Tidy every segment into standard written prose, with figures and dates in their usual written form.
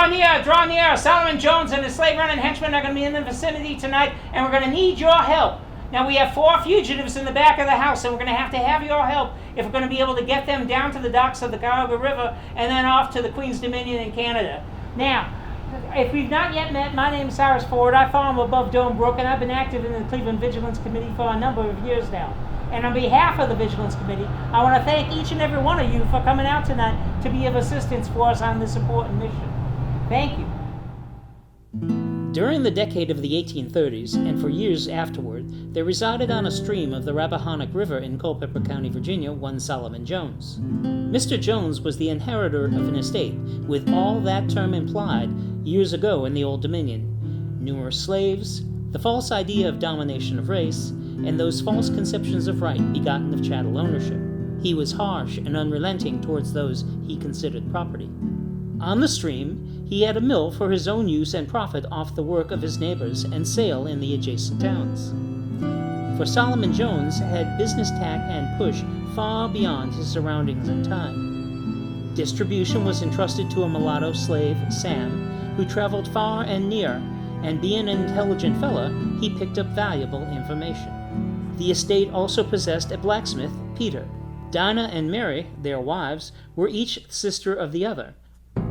Draw near. Solomon Jones and his slave-running henchmen are going to be in the vicinity tonight, and we're going to need your help. Now, we have 4 fugitives in the back of the house, and we're going to have your help if we're going to be able to get them down to the docks of the Cuyahoga River and then off to the Queen's Dominion in Canada. Now, if we've not yet met, my name is Cyrus Ford. I farm above Dome Brook, and I've been active in the Cleveland Vigilance Committee for a number of years now. And on behalf of the Vigilance Committee, I want to thank each and every one of you for coming out tonight to be of assistance for us on this important mission. Thank you. During the decade of the 1830s, and for years afterward, there resided on a stream of the Rappahannock River in Culpepper County, Virginia, one Solomon Jones. Mr. Jones was the inheritor of an estate, with all that term implied years ago in the Old Dominion. Numerous slaves, the false idea of domination of race, and those false conceptions of right begotten of chattel ownership. He was harsh and unrelenting towards those he considered property. On the stream, he had a mill for his own use and profit off the work of his neighbors and sale in the adjacent towns. For Solomon Jones had business tact and push far beyond his surroundings and time. Distribution was entrusted to a mulatto slave, Sam, who traveled far and near, and being an intelligent fellow, he picked up valuable information. The estate also possessed a blacksmith, Peter. Dinah and Mary, their wives, were each sister of the other.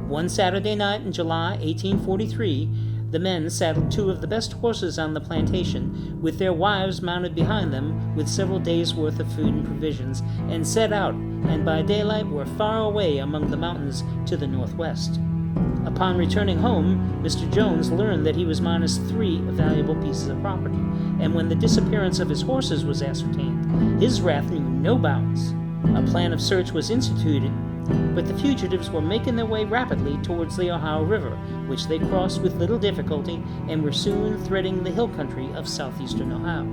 One Saturday night in July 1843, the men saddled 2 of the best horses on the plantation, with their wives mounted behind them with several days' worth of food and provisions, and set out, and by daylight were far away among the mountains to the northwest. Upon returning home, Mr. Jones learned that he was minus 3 valuable pieces of property, and when the disappearance of his horses was ascertained, his wrath knew no bounds. A plan of search was instituted, but the fugitives were making their way rapidly towards the Ohio River, which they crossed with little difficulty and were soon threading the hill country of southeastern Ohio.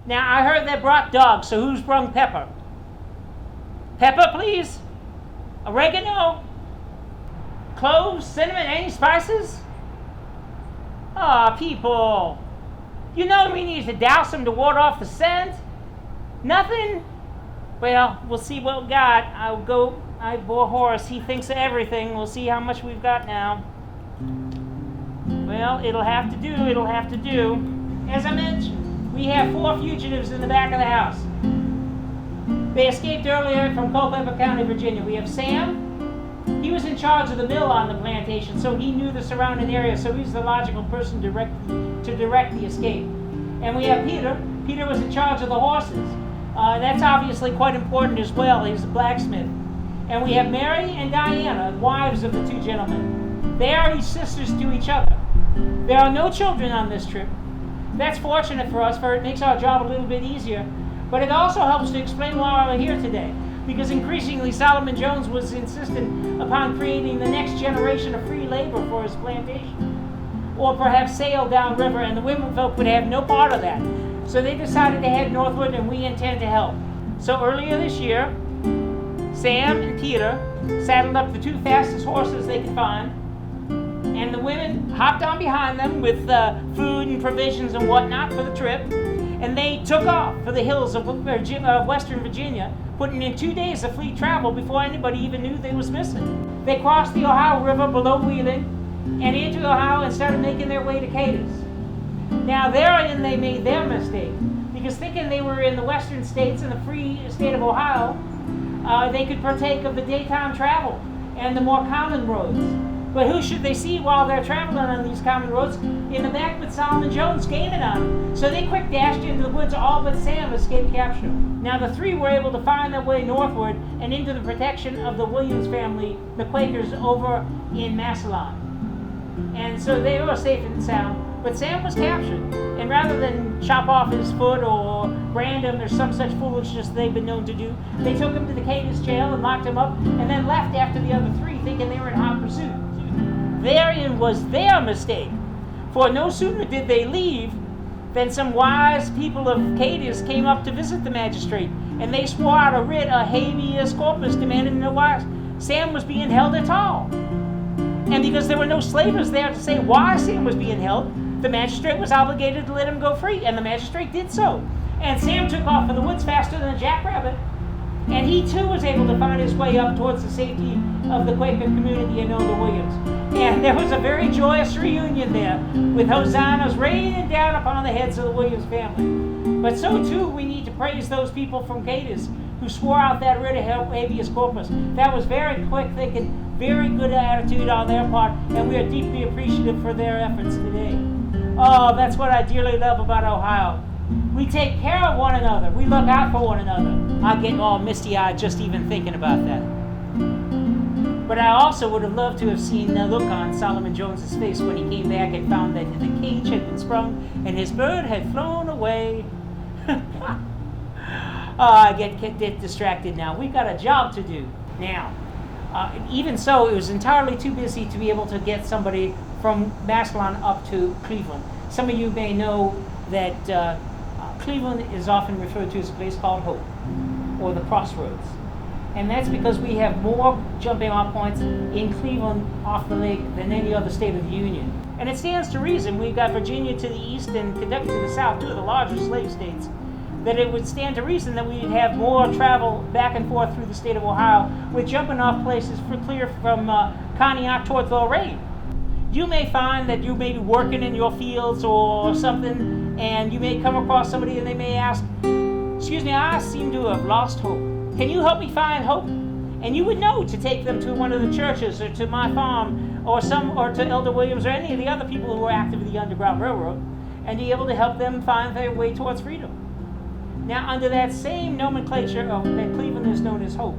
Now, I heard they brought dogs, so who's brung pepper? Pepper, please? Oregano? Cloves, cinnamon, any spices? People. You know we need to douse them to ward off the scent. Nothing? Well, we'll see what we got. I bore Horace. He thinks of everything. We'll see how much we've got now. Well, it'll have to do. As I mentioned, we have 4 fugitives in the back of the house. They escaped earlier from Culpepper County, Virginia. We have Sam. He was in charge of the mill on the plantation, so he knew the surrounding area, so he's the logical person to direct the escape. And we have Peter. Peter was in charge of the horses. That's obviously quite important as well. He's a blacksmith. And we have Mary and Diana, wives of the 2 gentlemen. They are each sisters to each other. There are no children on this trip. That's fortunate for us, for it makes our job a little bit easier. But it also helps to explain why we're here today, because increasingly Solomon Jones was insistent upon creating the next generation of free labor for his plantation, or perhaps sail downriver, and the women folk would have no part of that. So they decided to head northward, and we intend to help. So earlier this year, Sam and Peter saddled up the 2 fastest horses they could find, and the women hopped on behind them with food and provisions and whatnot for the trip, and they took off for the hills of western Virginia, putting in 2 days of fleet travel before anybody even knew they was missing. They crossed the Ohio River below Wheeling and into Ohio and started making their way to Cadiz. Now therein they made their mistake, because thinking they were in the western states in the free state of Ohio, they could partake of the daytime travel and the more common roads. But who should they see while they're traveling on these common roads? In the back with Solomon Jones gaining on them. So they quick dashed into the woods, all but Sam escaped capture. Now the 3 were able to find their way northward and into the protection of the Williams family, the Quakers, over in Massillon. And so they were safe and sound. But Sam was captured, and rather than chop off his foot or brand him or some such foolishness they've been known to do, they took him to the Cadiz jail and locked him up, and then left after the other 3, thinking they were in hot pursuit. Therein was their mistake, for no sooner did they leave than some wise people of Cadiz came up to visit the magistrate, and they swore out a writ, a habeas corpus, demanding to know why Sam was being held at all. And because there were no slavers there to say why Sam was being held, the magistrate was obligated to let him go free, and the magistrate did so. And Sam took off for the woods faster than a jackrabbit. And he too was able to find his way up towards the safety of the Quaker community in Elder Williams. And there was a very joyous reunion there, with hosannas raining down upon the heads of the Williams family. But so too we need to praise those people from Cadiz who swore out that writ of habeas corpus. That was very quick thinking, very good attitude on their part, and we are deeply appreciative for their efforts today. Oh, that's what I dearly love about Ohio. We take care of one another. We look out for one another. I get all misty-eyed just even thinking about that. But I also would have loved to have seen the look on Solomon Jones's face when he came back and found that the cage had been sprung and his bird had flown away. I get distracted now. We've got a job to do now. Even so, it was entirely too busy to be able to get somebody from Massillon up to Cleveland. Some of you may know that Cleveland is often referred to as a place called Hope, or the Crossroads. And that's because we have more jumping off points in Cleveland off the lake than any other state of the Union. And it stands to reason, we've got Virginia to the east and Kentucky to the south, two of the larger slave states, that it would stand to reason that we'd have more travel back and forth through the state of Ohio with jumping off places for clear from Conneaut towards Lorraine. You may find that you may be working in your fields or something, and you may come across somebody and they may ask, "Excuse me, I seem to have lost hope. Can you help me find hope?" And you would know to take them to one of the churches or to my farm or to Elder Williams or any of the other people who were active in the Underground Railroad and be able to help them find their way towards freedom. Now, under that same nomenclature of that Cleveland is known as Hope,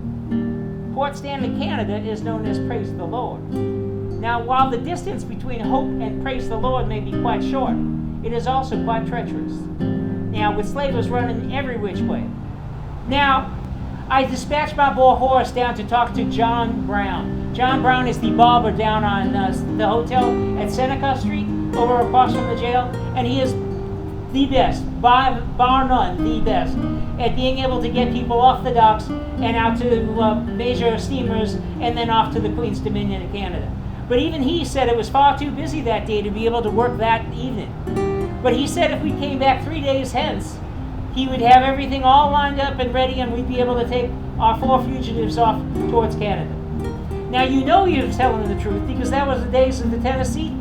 Port Stanley, Canada is known as Praise the Lord. Now, while the distance between Hope and Praise the Lord may be quite short, it is also quite treacherous. Now, with slavers running every which way. Now, I dispatched my boy Horace down to talk to John Brown. John Brown is the barber down on the hotel at Seneca Street, over across from the jail, and he is the best, bar none, the best, at being able to get people off the docks and out to major steamers and then off to the Queen's Dominion of Canada. But even he said it was far too busy that day to be able to work that evening. But he said if we came back 3 days hence, he would have everything all lined up and ready, and we'd be able to take our 4 fugitives off towards Canada. Now, you know he was telling the truth, because that was the days of the Tennessee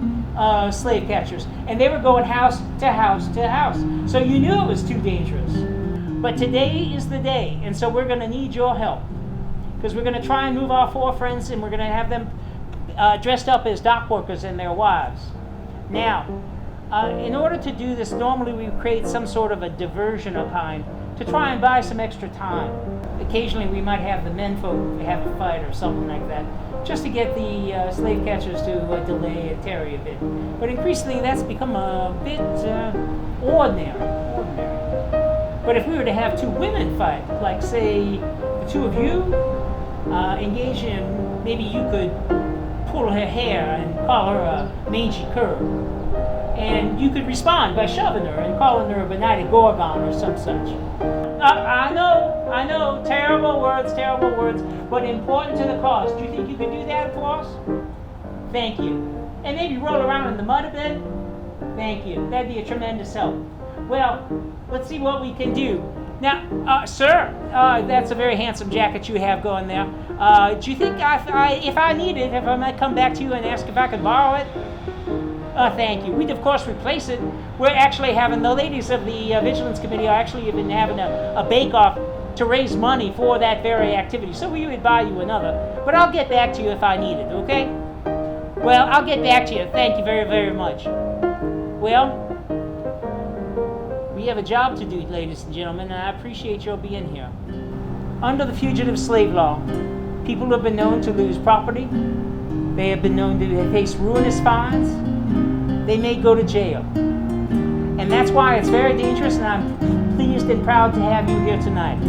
slave catchers, and they were going house to house to house. So you knew it was too dangerous. But today is the day, and so we're going to need your help, because we're going to try and move our 4 friends, and we're going to have them dressed up as dock workers and their wives. Now, in order to do this, normally we create some sort of a diversion of kind to try and buy some extra time. Occasionally we might have the menfolk have a fight or something like that, just to get the slave catchers to delay and tarry a bit. But increasingly that's become a bit ordinary. But if we were to have 2 women fight, like say the 2 of you engage in, maybe you could pull her hair and call her a mangy cur. And you could respond by shoving her and calling her a benighted gorgon or some such. I know, terrible words, but important to the cause. Do you think you could do that for us? Thank you. And maybe roll around in the mud a bit? Thank you. That'd be a tremendous help. Well, let's see what we can do. Now, sir, that's a very handsome jacket you have going there. Do you think if I need it, if I might come back to you and ask if I could borrow it? Thank you. We'd of course replace it. We're actually having, the ladies of the Vigilance Committee are actually been having a bake-off to raise money for that very activity. So we would buy you another. But I'll get back to you if I need it, okay? Well, I'll get back to you. Thank you very, very much. Well, we have a job to do, ladies and gentlemen, and I appreciate your being here. Under the fugitive slave law, people have been known to lose property. They have been known to face ruinous fines. They may go to jail. And that's why it's very dangerous, and I'm pleased and proud to have you here tonight,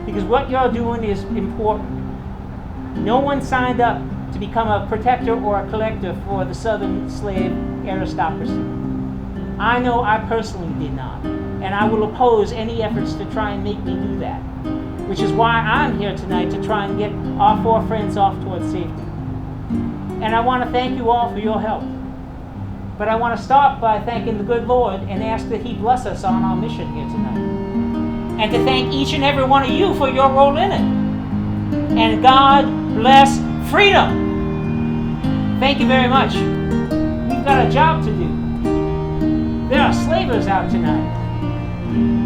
because what you're doing is important. No one signed up to become a protector or a collector for the Southern slave aristocracy. I know I personally did not, and I will oppose any efforts to try and make me do that, which is why I'm here tonight, to try and get our 4 friends off towards safety. And I want to thank you all for your help. But I want to start by thanking the good Lord and ask that He bless us on our mission here tonight. And to thank each and every one of you for your role in it. and God bless freedom. Thank you very much. We've got a job to do. There are slavers out tonight.